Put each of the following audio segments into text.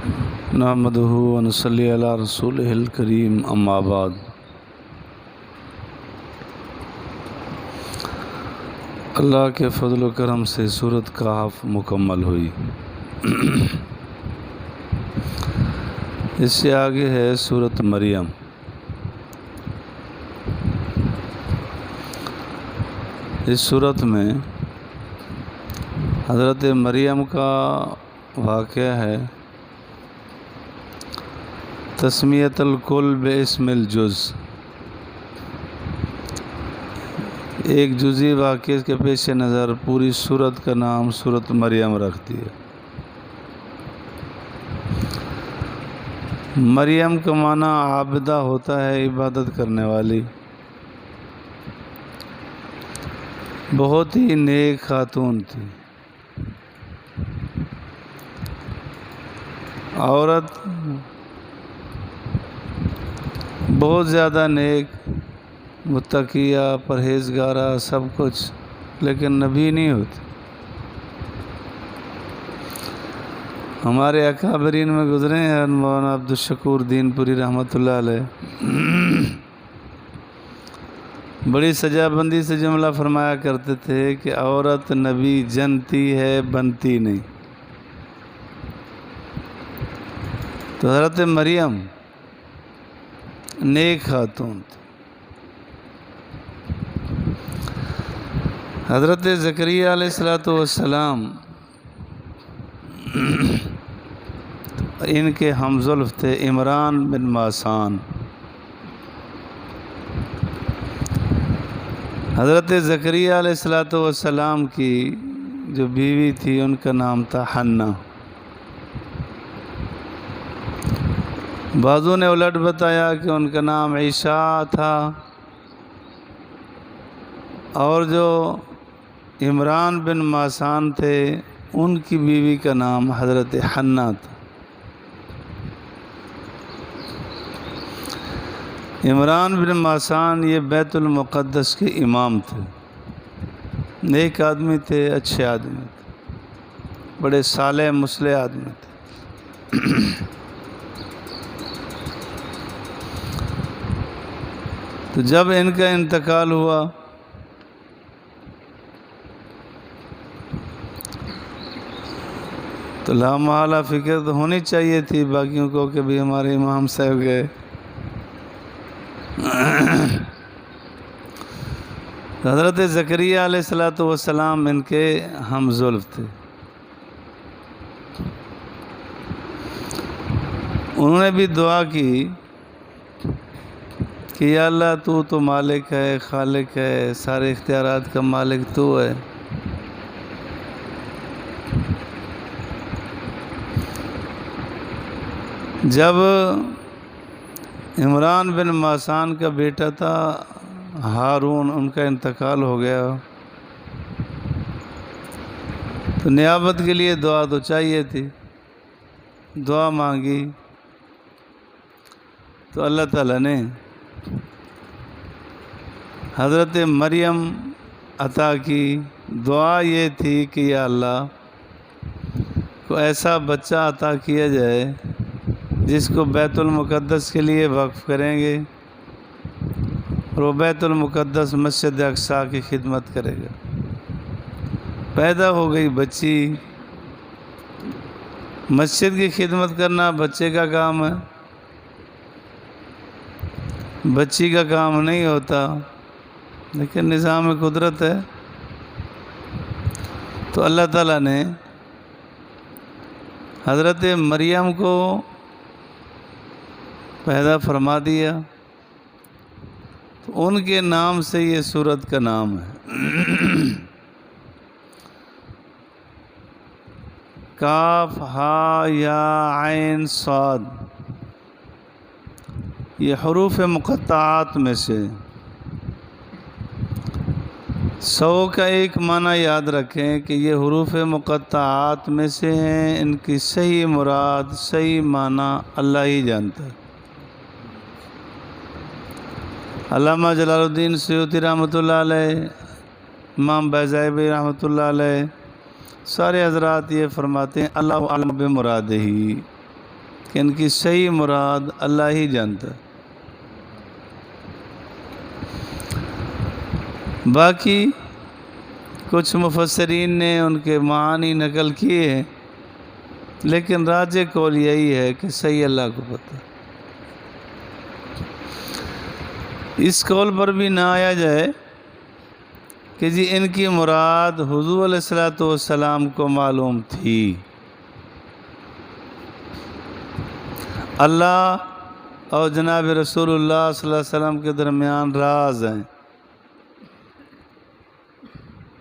نحمدہ ونصلی علی رسولہ الکریم اما بعد۔ اللہ کے فضل و کرم سے سورۃ کہف مکمل ہوئی۔ اس سے آگے ہے سورۃ مریم۔ اس سورت میں حضرت مریم کا واقعہ ہے، تسمیت الکل باسم الجز، ایک جزئی واقعے کے پیش نظر پوری سورت کا نام سورۃ مریم رکھ دیا۔ مریم کا معنی عابدہ ہوتا ہے، عبادت کرنے والی۔ بہت ہی نیک خاتون تھی، عورت بہت زیادہ نیک، متقیہ، پرہیزگارہ، سب کچھ، لیکن نبی نہیں ہوتی۔ ہمارے اکابرین میں گزرے ہیں، مولانا عبدالشکور دین پوری رحمۃ اللہ علیہ بڑی سجا بندی سے جملہ فرمایا کرتے تھے کہ عورت نبی جنتی ہے، بنتی نہیں۔ تو حضرت مریم نیک خاتون تھی۔ حضرت زکریا علیہ السلام ان کے ہمزلف تھے، عمران بن ماسان۔ حضرت زکریا علیہ السلام کی جو بیوی تھی ان کا نام تھا حنہ۔ بعضوں نے الٹ بتایا کہ ان کا نام عیسیٰ تھا، اور جو عمران بن ماسان تھے ان کی بیوی کا نام حضرت حنہ تھا۔ عمران بن ماسان یہ بیت المقدس کے امام تھے، نیک آدمی تھے، اچھے آدمی تھے، بڑے صالح مصلح آدمی تھے۔ تو جب ان کا انتقال ہوا تو لامحالہ فکر تو ہونی چاہیے تھی باقیوں کو کہ بھی ہمارے امام صاحب گئے۔ حضرت زکریا علیہ السلام ان کے ہمزلف تھے۔ انہوں نے بھی دعا کی کہ یا اللہ تو مالک ہے، خالق ہے، سارے اختیارات کا مالک تو ہے۔ جب عمران بن ماسان کا بیٹا تھا ہارون، ان کا انتقال ہو گیا، تو نیابت کے لیے دعا تو چاہیے تھی، دعا مانگی تو اللہ تعالیٰ نے حضرت مریم عطا کی۔ دعا یہ تھی کہ یا اللہ کو ایسا بچہ عطا کیا جائے جس کو بیت المقدس کے لیے وقف کریں گے، اور وہ بیت المقدس مسجد اقصیٰ کی خدمت کرے گا۔ پیدا ہو گئی بچی، مسجد کی خدمت کرنا بچے کا کام ہے، بچی کا کام نہیں ہوتا، لیکن نظام قدرت ہے۔ تو اللہ تعالیٰ نے حضرت مریم کو پیدا فرما دیا، تو ان کے نام سے یہ سورت کا نام ہے۔ کاف ہا یا عین صاد، یہ حروف مقطعات میں سے 100 کا ایک معنی یاد رکھیں کہ یہ حروف مقطعات میں سے ہیں، ان کی صحیح مراد، صحیح معنی اللہ ہی جانتا ہے۔ علامہ جلال الدین سیوطی رحمۃ اللہ علیہ، امام بیضاوی رحمۃ اللہ علیہ، سارے حضرات یہ فرماتے ہیں اللہ اعلم بمرادہ، کہ ان کی صحیح مراد اللہ ہی جانتا ہے۔ باقی کچھ مفسرین نے ان کے معانی نقل کیے ہیں، لیکن راجح قول یہی ہے کہ صحیح اللہ کو پتہ ہے۔ اس قول پر بھی نہ آیا جائے کہ جی ان کی مراد حضور علیہ الصلوۃ والسلام کو معلوم تھی۔ اللہ اور جناب رسول اللہ صلی اللہ علیہ وسلم کے درمیان راز ہیں،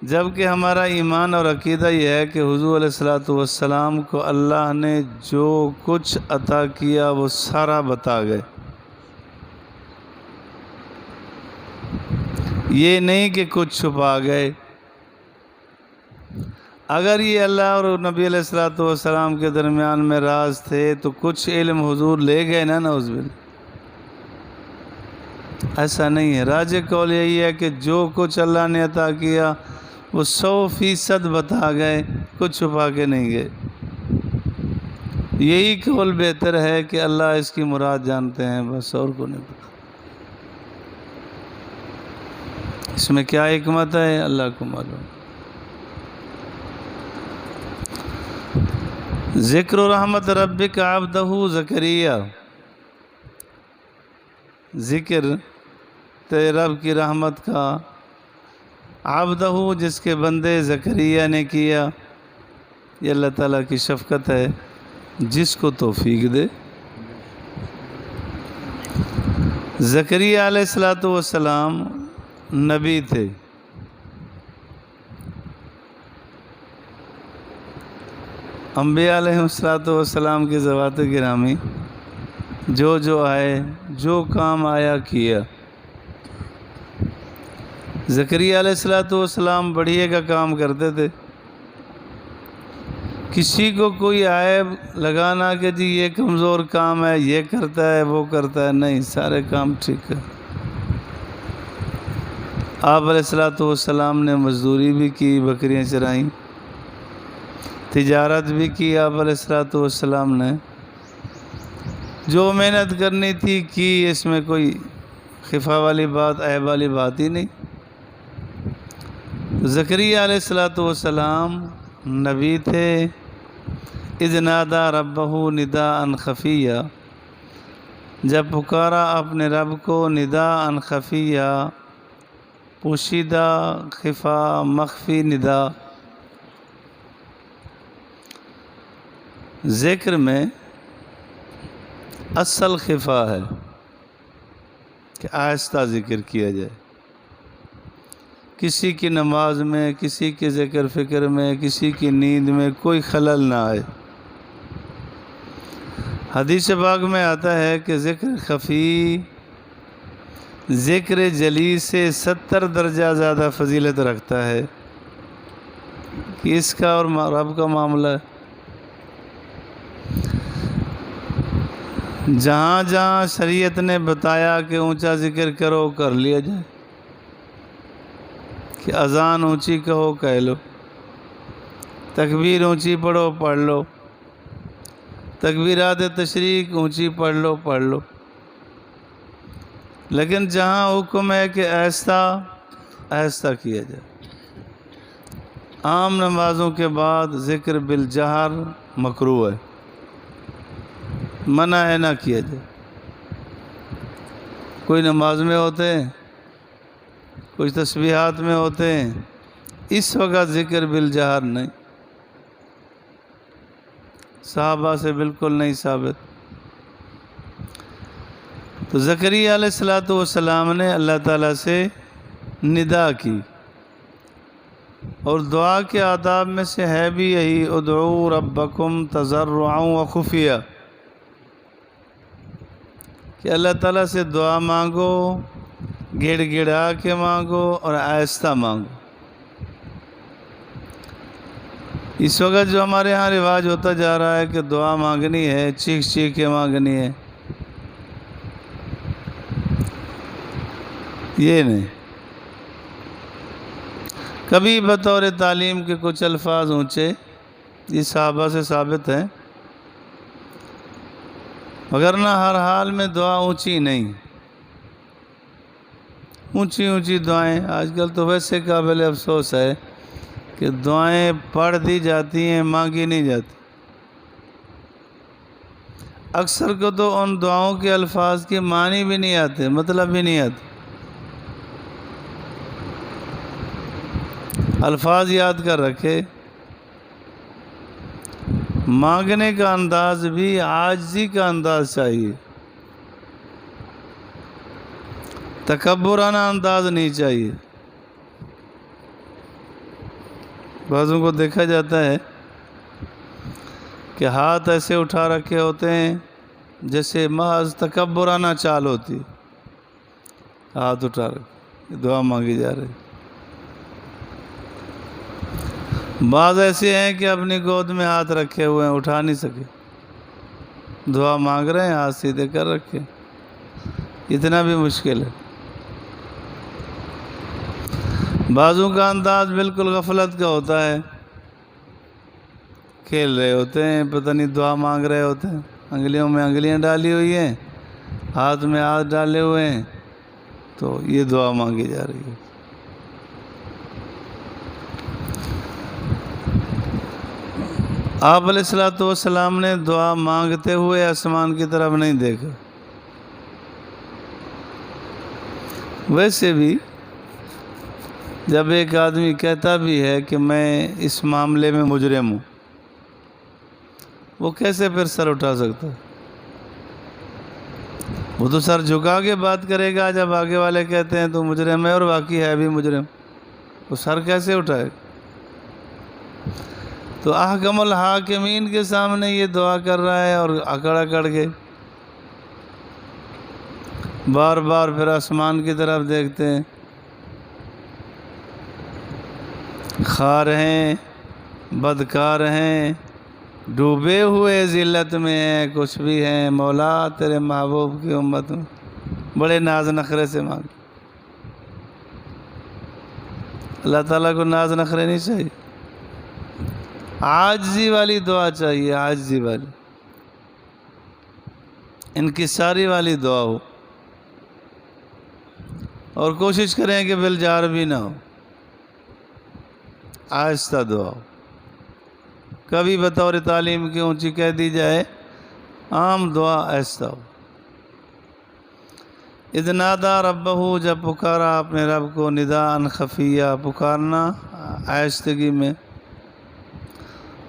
جبکہ ہمارا ایمان اور عقیدہ یہ ہے کہ حضور علیہ الصلوۃ والسلام کو اللہ نے جو کچھ عطا کیا وہ سارا بتا گئے۔ یہ نہیں کہ کچھ چھپا گئے۔ اگر یہ اللہ اور نبی علیہ الصلوۃ والسلام کے درمیان میں راز تھے تو کچھ علم حضور لے گئے نا، نعوذ باللہ۔ ایسا نہیں ہے۔ راجح قول یہی ہے کہ جو کچھ اللہ نے عطا کیا وہ 100% بتا گئے، کچھ چھپا کے نہیں گئے۔ یہی قول بہتر ہے کہ اللہ اس کی مراد جانتے ہیں، بس اور کو نہیں پتا۔ اس میں کیا حکمت ہے اللہ کو معلوم۔ ذکر رحمت ربک عبدہ زکریا، ذکر تیرے رب کی رحمت کا عبدہ جس کے بندے زکریا نے کیا۔ یہ اللہ تعالیٰ کی شفقت ہے، جس کو توفیق دے۔ زکریا علیہ الصلوۃ والسلام نبی تھے، انبیاء علیہ الصلوۃ والسلام کے ذوات گرامی جو آئے، جو کام آیا کیا۔ زکریا علیہ الصلوۃ والسلام بڑھئے کا کام کرتے تھے۔ کسی کو کوئی عیب لگانا کہ جی یہ کمزور کام ہے، یہ کرتا ہے وہ کرتا ہے، نہیں، سارے کام ٹھیک ہے۔ آپ علیہ الصلوۃ والسلام نے مزدوری بھی کی، بکریاں چرائیں، تجارت بھی کی۔ آپ علیہ الصلوۃ والسلام نے جو محنت کرنی تھی کی، اس میں کوئی خفا والی بات، عیب والی بات ہی نہیں۔ زکریا علیہ الصلوۃ والسلام نبی تھے۔ اذ نادى ربہ نداء خفیہ، جب پکارا اپنے رب کو نداء خفیہ، پوشیدہ، خفا، مخفی ندا۔ ذکر میں اصل خفا ہے کہ آہستہ ذکر کیا جائے، کسی کی نماز میں، کسی کے ذکر فکر میں، کسی کی نیند میں کوئی خلل نہ آئے۔ حدیث پاک میں آتا ہے کہ ذکر خفی ذکر جلی سے 70 درجہ زیادہ فضیلت رکھتا ہے کہ اس کا اور رب کا معاملہ ہے۔ جہاں جہاں شریعت نے بتایا کہ اونچا ذکر کرو، کر لیا جائے، کہ اذان اونچی کہو، کہہ لو، تکبیر اونچی پڑھو، پڑھ لو، تکبیرات تشریق اونچی پڑھ لو، پڑھ لو۔ لیکن جہاں حکم ہے کہ آہستہ آہستہ کیا جائے۔ عام نمازوں کے بعد ذکر بالجہر مکروہ ہے، منع ہے، نہ کیا جائے۔ کوئی نماز میں ہوتے ہیں، کچھ تسبیحات میں ہوتے ہیں، اس وقت ذکر بالجہر نہیں، صحابہ سے بالکل نہیں ثابت۔ تو زکریا علیہ الصلوۃ والسلام نے اللہ تعالیٰ سے ندا کی، اور دعا کے آداب میں سے ہے بھی یہی، ادعوا ربکم تضرعا وخفیہ، کہ اللہ تعالیٰ سے دعا مانگو، گڑ گڑا کے مانگو اور آہستہ مانگو۔ اس وقت جو ہمارے ہاں رواج ہوتا جا رہا ہے کہ دعا مانگنی ہے، چیخ چیخ کے مانگنی ہے، یہ نہیں۔ کبھی بطور تعلیم کے کچھ الفاظ اونچے، یہ صحابہ سے ثابت ہیں، وگرنہ ہر حال میں دعا اونچی نہیں، اونچی اونچی دعائیں آج کل تو ویسے قابل افسوس ہے کہ دعائیں پڑھ دی جاتی ہیں، مانگی نہیں جاتی۔ اکثر کو تو ان دعاؤں کے الفاظ کے معنی بھی نہیں آتے، مطلب بھی نہیں آتے۔ الفاظ یاد کر رکھے، مانگنے کا انداز بھی عاجزی کا انداز چاہیے، تکبرانہ انداز نہیں چاہیے۔ بعضوں کو دیکھا جاتا ہے کہ ہاتھ ایسے اٹھا رکھے ہوتے ہیں جیسے محض تکبرانہ چال ہوتی، ہاتھ اٹھا رکھے دعا مانگی جا رہی۔ بعض ایسے ہیں کہ اپنی گود میں ہاتھ رکھے ہوئے ہیں، اٹھا نہیں سکے، دعا مانگ رہے ہیں ہاتھ سیدھے کر رکھے، اتنا بھی مشکل ہے۔ بعضوں کا انداز بالکل غفلت کا ہوتا ہے، کھیل رہے ہوتے ہیں، پتہ نہیں دعا مانگ رہے ہوتے ہیں، انگلیوں میں انگلیاں ڈالی ہوئی ہیں، ہاتھ میں ہاتھ ڈالے ہوئے ہیں، تو یہ دعا مانگی جا رہی ہے۔ آپ علیہ الصلوۃ والسلام نے دعا مانگتے ہوئے آسمان کی طرف نہیں دیکھا۔ ویسے بھی جب ایک آدمی کہتا بھی ہے کہ میں اس معاملے میں مجرم ہوں، وہ کیسے پھر سر اٹھا سکتا ہے؟ وہ تو سر جھکا کے بات کرے گا جب آگے والے کہتے ہیں تو مجرم ہے اور باقی ہے بھی مجرم، وہ سر کیسے اٹھائے؟ تو احکم الحاکمین کے سامنے یہ دعا کر رہا ہے اور اکڑ اکڑ کے بار بار پھر آسمان کی طرف دیکھتے ہیں، خار ہیں، بدکار ہیں، ڈوبے ہوئے ذلت میں ہیں، کچھ بھی ہیں، مولا تیرے محبوب کی امت میں بڑے ناز نخرے سے مانگ۔ اللہ تعالیٰ کو ناز نخرے نہیں چاہیے، عاجزی والی دعا چاہیے، عاجزی والی، انکساری والی دعا ہو، اور کوشش کریں کہ بالجار بھی نہ ہو، آہستہ دعا ہو۔ کبھی بطور تعلیم کی اونچی کہہ دی جائے، عام دعا آہستہ ہو۔ اذ نادا ربہ، جب پکارا اپنے رب کو، نداء خفیہ، پکارنا آہستگی میں،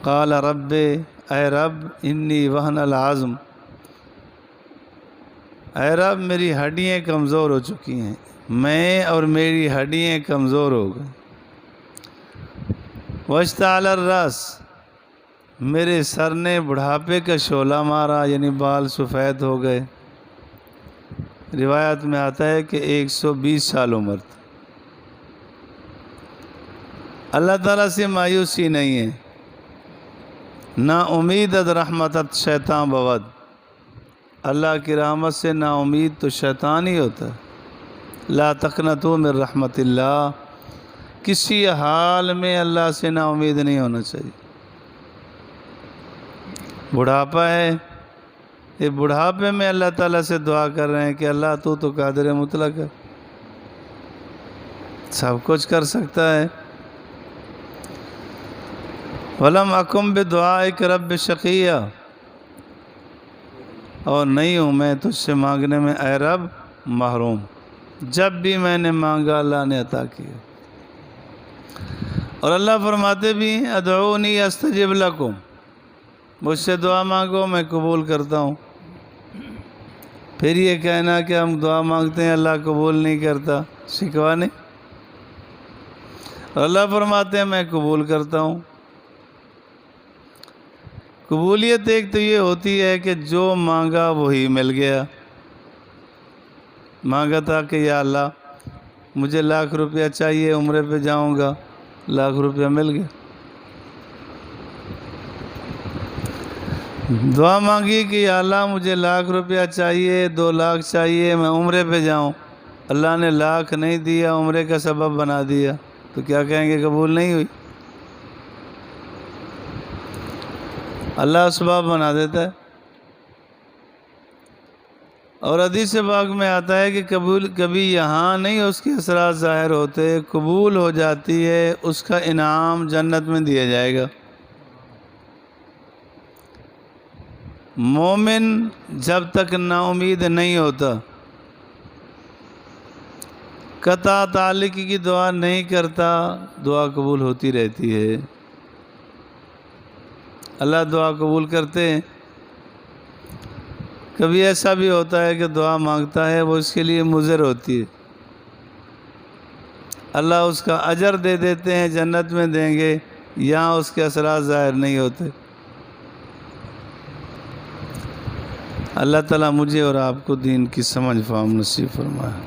قال رب، اے رب، انی وہن العظم، اے رب میری ہڈیاں کمزور ہو چکی ہیں، میں اور میری ہڈیاں کمزور ہو گئیں، واشتعل الراس، میرے سر نے بڑھاپے کا شعلہ مارا، یعنی بال سفید ہو گئے۔ روایت میں آتا ہے کہ 120 سال عمر تھی۔ اللہ تعالیٰ سے مایوسی نہیں ہے، نا امید از رحمت شیطان بود، اللہ کی رحمت سے نا امید تو شیطان ہی ہوتا ہے۔ لا تقنطوا من رحمت اللہ، کسی حال میں اللہ سے نا امید نہیں ہونا چاہیے۔ بڑھاپا ہے، یہ بڑھاپے میں اللہ تعالیٰ سے دعا کر رہے ہیں کہ اللہ تو قادر مطلق ہے، سب کچھ کر سکتا ہے۔ وَلَمْ أَكُنْ بِدُعَائِكَ رَبِّ شَقِيًّا، اور نہیں ہوں میں تجھ سے مانگنے میں اے رب محروم، جب بھی میں نے مانگا اللہ نے عطا کیا۔ اور اللہ فرماتے بھی ادعونی استجب لکم، مجھ سے دعا مانگو میں قبول کرتا ہوں۔ پھر یہ کہنا کہ ہم دعا مانگتے ہیں اللہ قبول نہیں کرتا، شکوہ نہیں۔ اور اللہ فرماتے ہیں میں قبول کرتا ہوں۔ قبولیت ایک تو یہ ہوتی ہے کہ جو مانگا وہی مل گیا۔ مانگا تھا کہ یا اللہ مجھے 1,00,000 روپیہ چاہیے، عمرے پہ جاؤں گا، 1,00,000 روپیہ مل گیا۔ دعا مانگی کہ یا اللہ مجھے 1,00,000 روپیہ چاہیے، 2,00,000 چاہیے، میں عمرے پہ جاؤں، اللہ نے 1,00,000 نہیں دیا، عمرے کا سبب بنا دیا، تو کیا کہیں گے؟ قبول نہیں ہوئی۔ اللہ اسباب بنا دیتا ہے۔ اور حدیث پاک میں آتا ہے کہ کبھی یہاں نہیں اس کے اثرات ظاہر ہوتے، قبول ہو جاتی ہے، اس کا انعام جنت میں دیا جائے گا۔ مومن جب تک نا امید نہیں ہوتا، قطع تعلق کی دعا نہیں کرتا، دعا قبول ہوتی رہتی ہے۔ اللہ دعا قبول کرتے ہیں۔ کبھی ایسا بھی ہوتا ہے کہ دعا مانگتا ہے، وہ اس کے لیے مضر ہوتی ہے، اللہ اس کا اجر دے دیتے ہیں، جنت میں دیں گے، یہاں اس کے اثرات ظاہر نہیں ہوتے۔ اللہ تعالیٰ مجھے اور آپ کو دین کی سمجھ فہم نصیب فرمائے۔